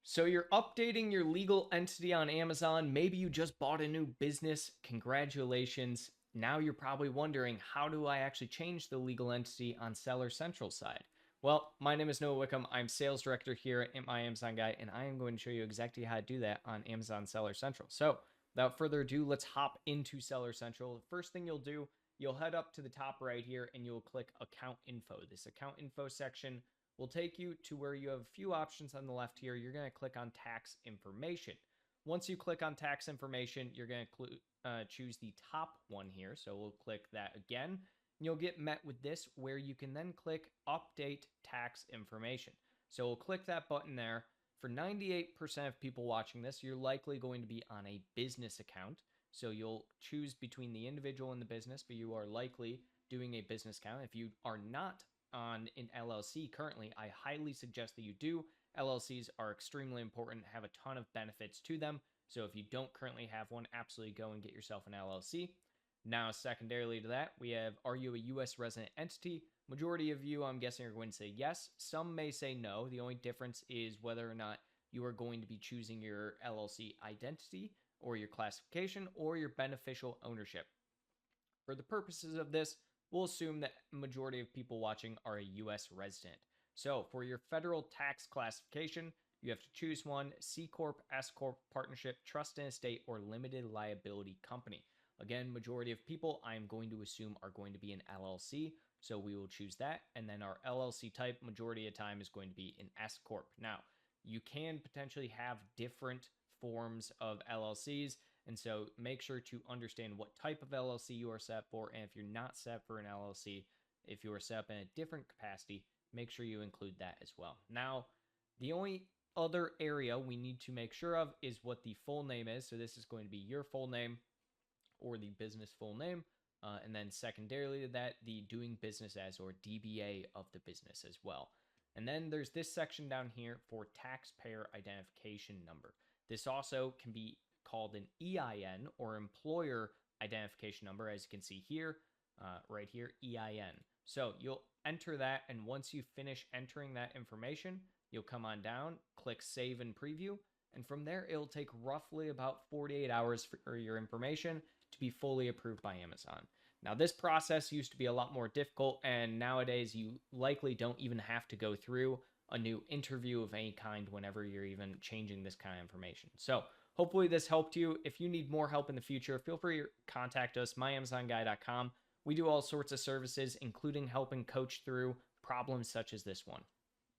So you're updating your legal entity on Amazon. Maybe you just bought a new business. Congratulations. Now you're probably wondering, how do I actually change the legal entity on Seller Central side? Well, my name is Noah Wickham. I'm sales director here at My Amazon Guy, and I am going to show you exactly how to do that on Amazon Seller Central. So without further ado, let's hop into Seller Central. The first thing you'll do, you'll head up to the top right here and you'll click Account Info. This Account Info section will take you to where you have a few options on the left here. You're going to click on tax information. Once you click on tax information, you're going to choose the top one here. So we'll click that again. You'll get met with this where you can then click update tax information. So we'll click that button there. For 98% of people watching this, you're likely going to be on a business account. So you'll choose between the individual and the business, but you are likely doing a business account. If you are not on an LLC currently, I highly suggest that you do. LLCs are extremely important, have a ton of benefits to them. So if you don't currently have one, absolutely go and get yourself an LLC. Now, secondarily to that, we have, are you a U.S. resident entity? Majority of you, I'm guessing, are going to say yes. Some may say no. The only difference is whether or not you are going to be choosing your LLC identity or your classification or your beneficial ownership. For the purposes of this, we'll assume that majority of people watching are a U.S. resident. So for your federal tax classification, you have to choose one: C Corp, S Corp, partnership, trust and estate, or limited liability company. Again, majority of people I'm going to assume are going to be an LLC, so we will choose that. And then our LLC type, majority of time, is going to be an S Corp. Now, you can potentially have different forms of LLCs, and so make sure to understand what type of LLC you are set for. And if you're not set for an LLC, if you are set up in a different capacity, make sure you include that as well. Now, the only other area we need to make sure of is what the full name is. So this is going to be your full name or the business full name. And then secondarily to that, the doing business as or DBA of the business as well. And then there's this section down here for taxpayer identification number. This also can be called an EIN or employer identification number, as you can see here, right here, EIN. So you'll enter that, and once you finish entering that information, you'll come on down, click Save and Preview, and from there, it'll take roughly about 48 hours for your information to be fully approved by Amazon. Now, this process used to be a lot more difficult, and nowadays you likely don't even have to go through a new interview of any kind whenever you're even changing this kind of information. So hopefully this helped you. If you need more help in the future, feel free to contact us, myamazonguy.com. We do all sorts of services, including helping coach through problems such as this one.